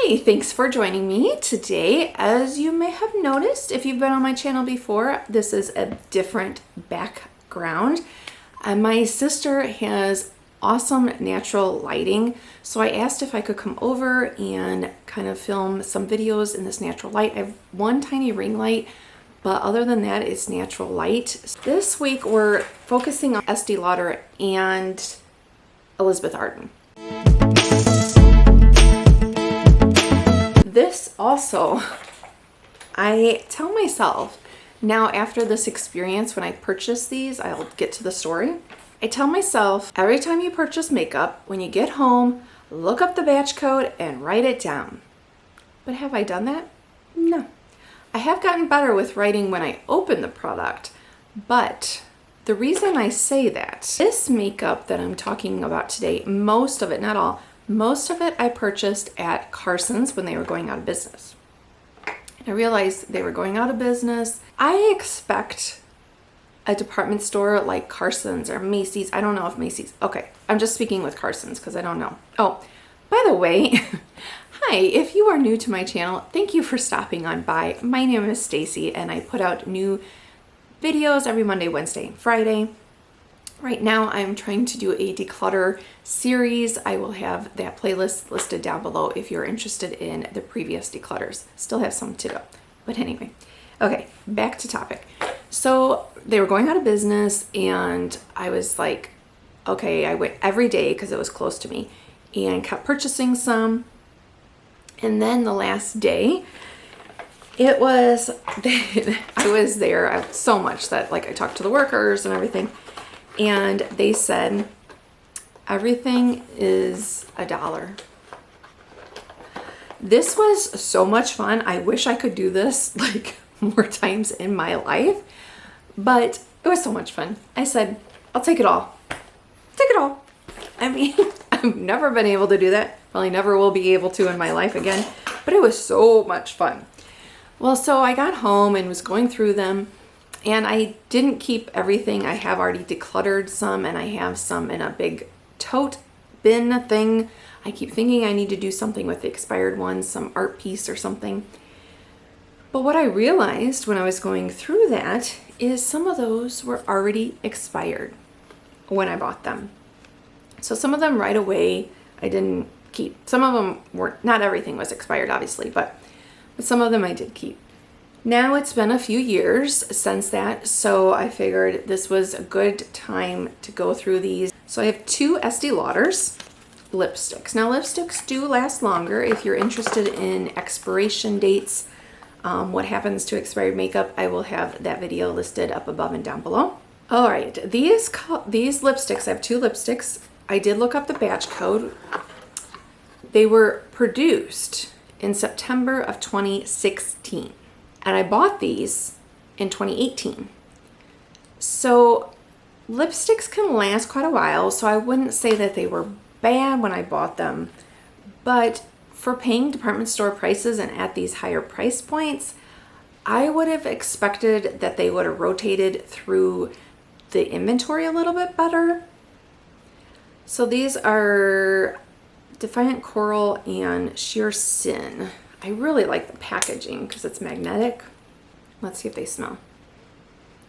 Hi, thanks for joining me today. As you may have noticed, if you've been on my channel before, this is a different background. My sister has awesome natural lighting, so I asked if I could come over and kind of film some videos in this natural light. I have one tiny ring light, but other than that, it's natural light. This week, we're focusing on Estee Lauder and Elizabeth Arden. This also, I tell myself, now after this experience, when I purchase these, I'll get to the story. I tell myself, every time you purchase makeup, when you get home, look up the batch code and write it down. But have I done that? No. I have gotten better with writing when I open the product, but the reason I say that, this makeup that I'm talking about today, most of it, not all, most of it I purchased at Carson's when they were going out of business. I realized they were going out of business. I expect a department store like Carson's or Macy's. I don't know if Macy's. Okay, I'm just speaking with Carson's because I don't know. Oh, by the way, hi, if you are new to my channel, thank you for stopping on by. My name is Staci and I put out new videos every Monday, Wednesday, and Friday. Right now I'm trying to do a declutter series. I will have that playlist listed down below if you're interested in the previous declutters. Still have some to go, but anyway. Okay, back to topic. So they were going out of business and I was like, okay, I went every day because it was close to me and kept purchasing some. And then the last day, it was, I was there so much that like I talked to the workers and everything. And they said, everything is $1. This was so much fun. I wish I could do this like more times in my life, but it was so much fun. I said, I'll take it all. Take it all. I mean, I've never been able to do that. Probably never will be able to in my life again, but it was so much fun. Well, so I got home and was going through them. And I didn't keep everything. I have already decluttered some and I have some in a big tote bin thing. I keep thinking I need to do something with the expired ones, some art piece or something. But what I realized when I was going through that is some of those were already expired when I bought them. So some of them right away I didn't keep. Some of them weren't, not everything was expired obviously, but some of them I did keep. Now it's been a few years since that, so I figured this was a good time to go through these. So I have two Estee Lauders lipsticks. Now lipsticks do last longer. If you're interested in expiration dates, what happens to expired makeup, I will have that video listed up above and down below. All right, these lipsticks, I have two lipsticks. I did look up the batch code. They were produced in September of 2016. And I bought these in 2018. So lipsticks can last quite a while, so I wouldn't say that they were bad when I bought them. But for paying department store prices and at these higher price points, I would have expected that they would have rotated through the inventory a little bit better. So these are Defiant Coral and Sheer Sin. I really like the packaging because it's magnetic. Let's see if they smell.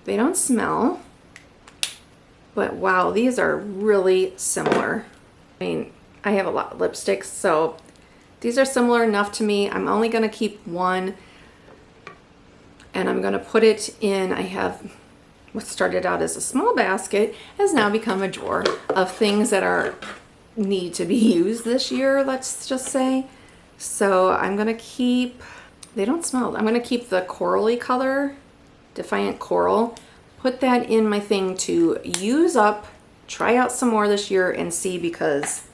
They don't smell, but wow, these are really similar. I mean, I have a lot of lipsticks, so these are similar enough to me. I'm only gonna keep one and I'm gonna put it in, I have what started out as a small basket has now become a drawer of things that need to be used this year, let's just say. So I'm gonna keep, they don't smell, I'm gonna keep the corally color, Defiant Coral, put that in my thing to use up, try out some more this year and see, because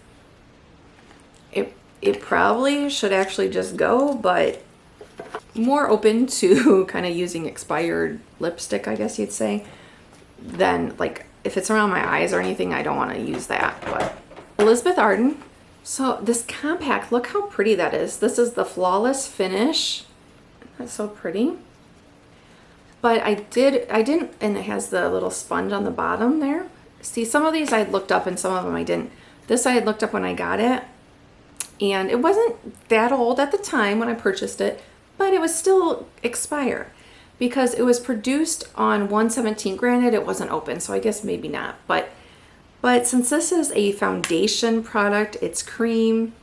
it probably should actually just go, but more open to kind of using expired lipstick, I guess you'd say, than like if it's around my eyes or anything, I don't want to use that. But Elizabeth Arden. So this compact, look how pretty that is. This is the Flawless Finish. That's so pretty. But I didn't, and it has the little sponge on the bottom there. See, some of these I looked up and some of them I didn't. This I had looked up when I got it. And it wasn't that old at the time when I purchased it, but it was still expired because it was produced on 1/17. Granted, it wasn't open, so I guess maybe not. But since this is a foundation product, it's cream.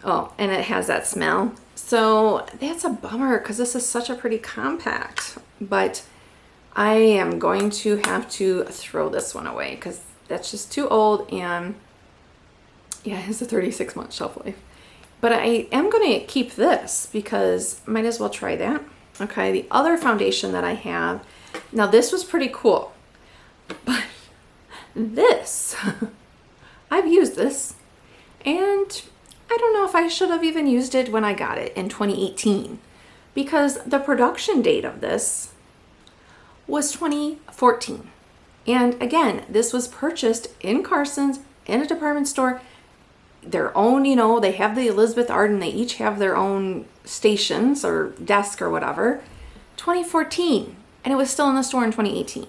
Oh, and it has that smell. So that's a bummer because this is such a pretty compact. But I am going to have to throw this one away because that's just too old, and yeah, it has a 36-month shelf life. But I am going to keep this because I might as well try that. Okay, the other foundation that I have, now this was pretty cool, but this, I've used this, and I don't know if I should have even used it when I got it in 2018 because the production date of this was 2014. And again, this was purchased in Carson's in a department store. Their own, you know, they have the Elizabeth Arden, they each have their own stations or desk or whatever. 2014, and it was still in the store in 2018.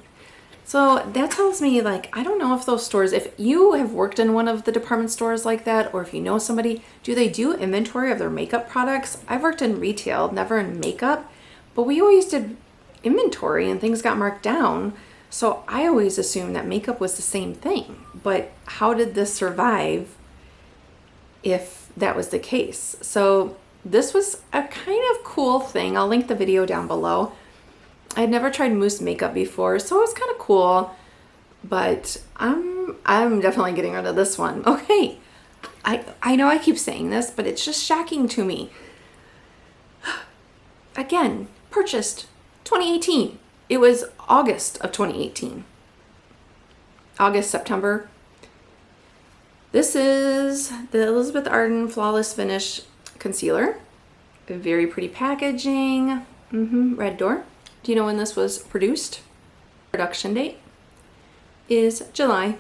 So that tells me, like, I don't know if those stores, if you have worked in one of the department stores like that, or if you know somebody, do they do inventory of their makeup products? I've worked in retail, never in makeup, but we always did inventory and things got marked down. So I always assumed that makeup was the same thing. But how did this survive if that was the case? So this was a kind of cool thing. I'll link the video down below. I'd never tried mousse makeup before, so it was kind of cool, but I'm definitely getting rid of this one. Okay, I know I keep saying this, but it's just shocking to me. Again, purchased 2018. It was August of 2018. August, September. This is the Elizabeth Arden Flawless Finish Concealer. Very pretty packaging. Red door. Do you know when this was produced? Production date is July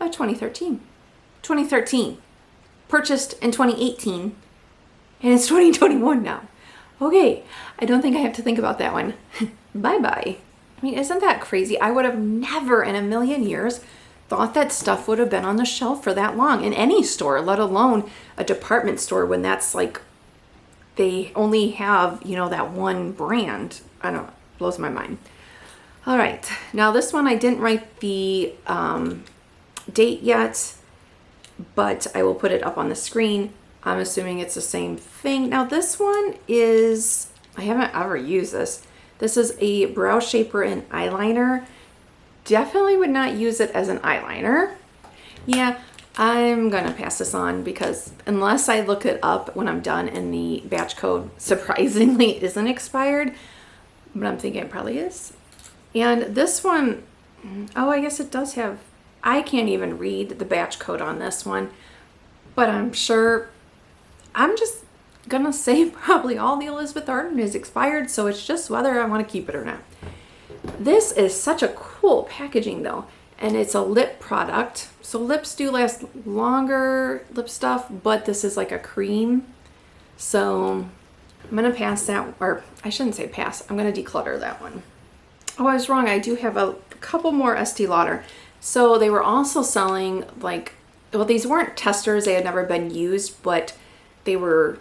of 2013. 2013. Purchased in 2018. And it's 2021 now. Okay, I don't think I have to think about that one. Bye-bye. I mean, isn't that crazy? I would have never in a million years thought that stuff would have been on the shelf for that long in any store, let alone a department store when that's like, they only have, you know, that one brand. I don't know, blows my mind. All right, now this one I didn't write the date yet, but I will put it up on the screen. I'm assuming it's the same thing. Now this one is, I haven't ever used this. This is a brow shaper and eyeliner. Definitely would not use it as an eyeliner. Yeah, I'm gonna pass this on because unless I look it up when I'm done and the batch code surprisingly isn't expired, but I'm thinking it probably is. And this one, oh, I guess it does have, I can't even read the batch code on this one, but I'm sure, I'm just gonna say probably all the Elizabeth Arden is expired, so it's just whether I want to keep it or not. This is such a cool packaging though, and it's a lip product. So lips do last longer, lip stuff, but this is like a cream. So I'm gonna pass that, or I shouldn't say pass, I'm gonna declutter that one. Oh, I was wrong, I do have a couple more Estee Lauder. So they were also selling like, well, these weren't testers, they had never been used, but they were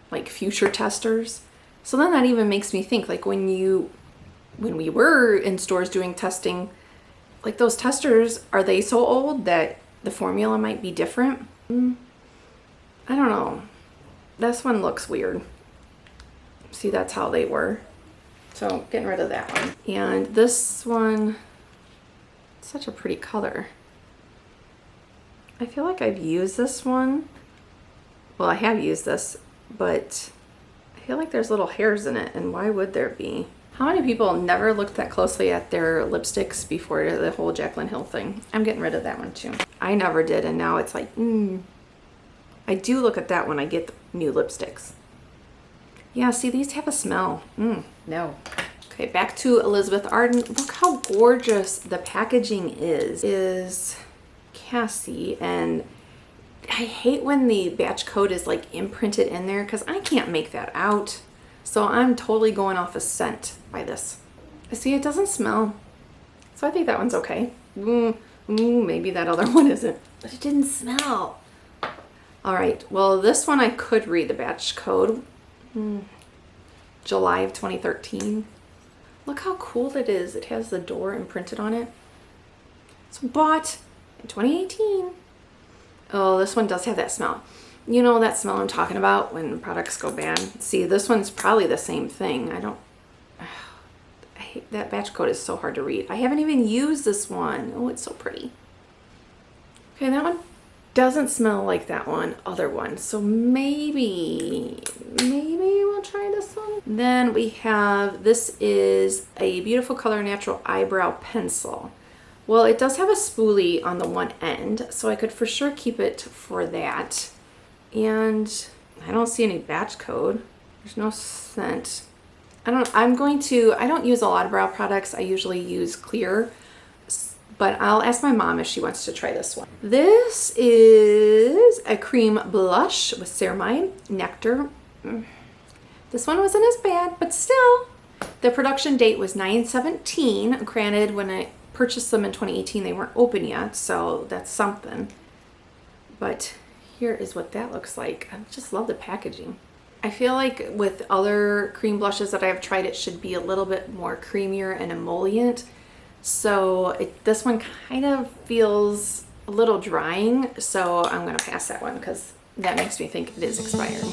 like future testers. So then that even makes me think, like when we were in stores doing testing, like those testers, are they so old that the formula might be different? I don't know. This one looks weird. See, that's how they were. So getting rid of that one. And this one, such a pretty color. I feel like I've used this one. Well, I have used this, but I feel like there's little hairs in it, and why would there be? How many people never looked that closely at their lipsticks before the whole Jaclyn Hill thing? I'm getting rid of that one too. I never did, and now it's like, I do look at that when I get the new lipsticks. Yeah, see, these have a smell. No. Okay, back to Elizabeth Arden. Look how gorgeous the packaging is Cassie, and I hate when the batch code is like imprinted in there because I can't make that out. So I'm totally going off a scent by this. See, it doesn't smell. So I think that one's okay. Maybe that other one isn't. But it didn't smell. All right, well, this one I could read the batch code. July of 2013. Look how cool it is. It has the door imprinted on it. It's bought in 2018. Oh, this one does have that smell. You know that smell I'm talking about when products go bad? See, this one's probably the same thing. I hate that batch code is so hard to read. I haven't even used this one. Oh, it's so pretty. Okay, that one doesn't smell like that other one. So maybe we'll try this one. Then we have, this is a Beautiful Color Natural Eyebrow Pencil. Well, it does have a spoolie on the one end, so I could for sure keep it for that. And I don't see any batch code. There's no scent. I don't use a lot of brow products. I usually use clear, but I'll ask my mom if she wants to try this one. This is a cream blush with ceramide, nectar. This one wasn't as bad, but still. The production date was 9/17. Granted, when I purchased them in 2018, they weren't open yet, so that's something. But here is what that looks like. I just love the packaging. I feel like with other cream blushes that I've tried, it should be a little bit more creamier and emollient. So this one kind of feels a little drying, so I'm gonna pass that one because that makes me think it is expired.